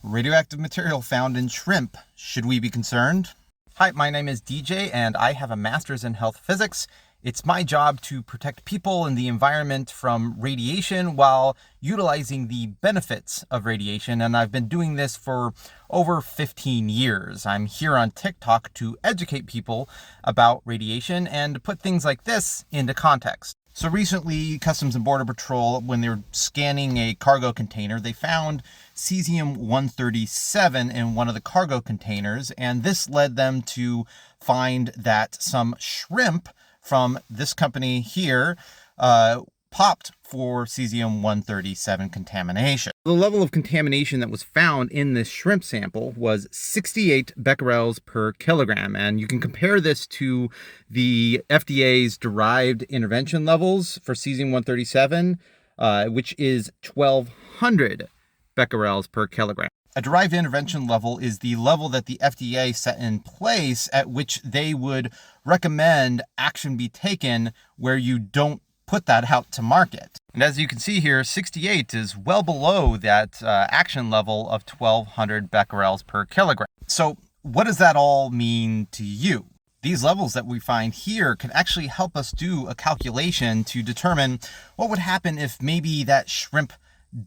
Radioactive material found in shrimp. Should we be concerned? Hi, my name is DJ and I have a master's in health physics. It's my job to protect people and the environment from radiation while utilizing the benefits of radiation, and I've been doing this for over 15 years. I'm here on TikTok to educate people about radiation and put things like this into context. So recently, Customs and Border Patrol, when they were scanning a cargo container, they found cesium-137 in one of the cargo containers, and this led them to find that some shrimp from this company here popped for cesium-137 contamination. The level of contamination that was found in this shrimp sample was 68 becquerels per kilogram, and you can compare this to the FDA's derived intervention levels for cesium-137, which is 1,200 becquerels per kilogram. A derived intervention level is the level that the FDA set in place at which they would recommend action be taken where you don't put that out to market. And as you can see here, 68 is well below that action level of 1,200 becquerels per kilogram. So what does that all mean to you? These levels that we find here can actually help us do a calculation to determine what would happen if maybe that shrimp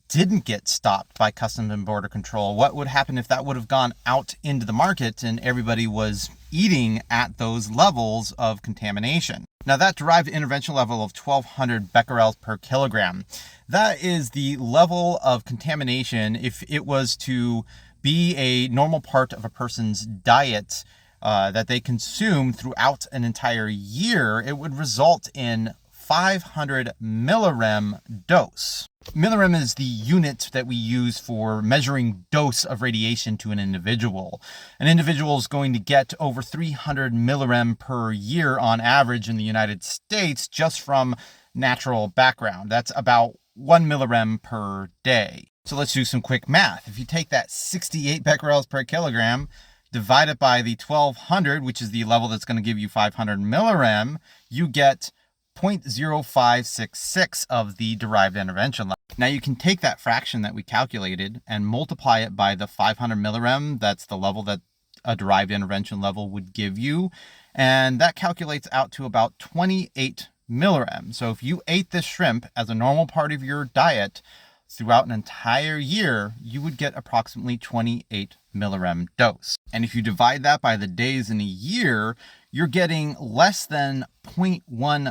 didn't get stopped by Customs and Border Control. What would happen if that would have gone out into the market and everybody was eating at those levels of contamination? Now, that derived intervention level of 1,200 becquerels per kilogram, that is the level of contamination if it was to be a normal part of a person's diet that they consume throughout an entire year. It would result in 500 millirem dose. Millirem is the unit that we use for measuring dose of radiation to an individual. An individual is going to get over 300 millirem per year on average in the United States just from natural background. That's about 1 millirem per day. So let's do some quick math. If you take that 68 becquerels per kilogram, divide it by the 1,200, which is the level that's going to give you 500 millirem, you get 0.0566 of the derived intervention level. Now you can take that fraction that we calculated and multiply it by the 500 millirem. That's the level that a derived intervention level would give you. And that calculates out to about 28 millirem. So if you ate this shrimp as a normal part of your diet throughout an entire year, you would get approximately 28 millirem dose. And if you divide that by the days in a year, you're getting less than 0.1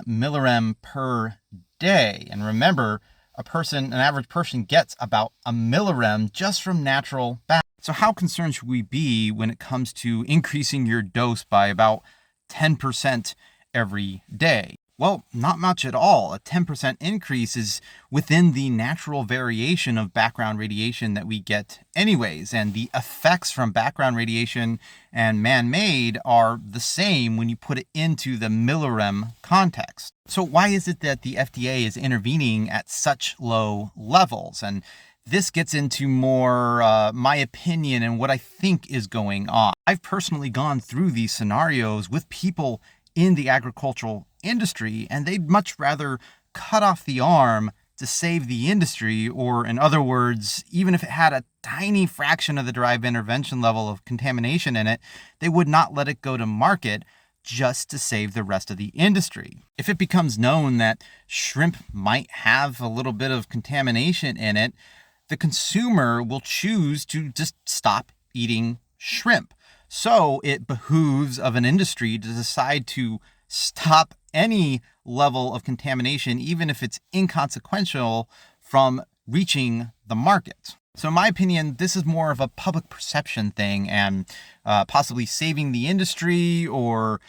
millirem per day. And remember, an average person gets about a millirem just from natural background. So how concerned should we be when it comes to increasing your dose by about 10% every day? Well, not much at all. A 10% increase is within the natural variation of background radiation that we get anyways. And the effects from background radiation and man-made are the same when you put it into the millirem context. So why is it that the FDA is intervening at such low levels? And this gets into more my opinion and what I think is going on. I've personally gone through these scenarios with people in the agricultural industry, and they'd much rather cut off the arm to save the industry, or in other words, even if it had a tiny fraction of the derived intervention level of contamination in it, they would not let it go to market just to save the rest of the industry. If it becomes known that shrimp might have a little bit of contamination in it, the consumer will choose to just stop eating shrimp. So it behooves of an industry to decide to stop any level of contamination, even if it's inconsequential, from reaching the market. So in my opinion, this is more of a public perception thing and possibly saving the industry or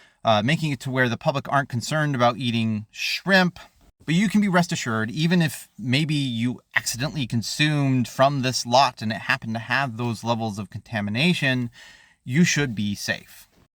making it to where the public aren't concerned about eating shrimp. But you can be rest assured, even if maybe you accidentally consumed from this lot and it happened to have those levels of contamination, you should be safe.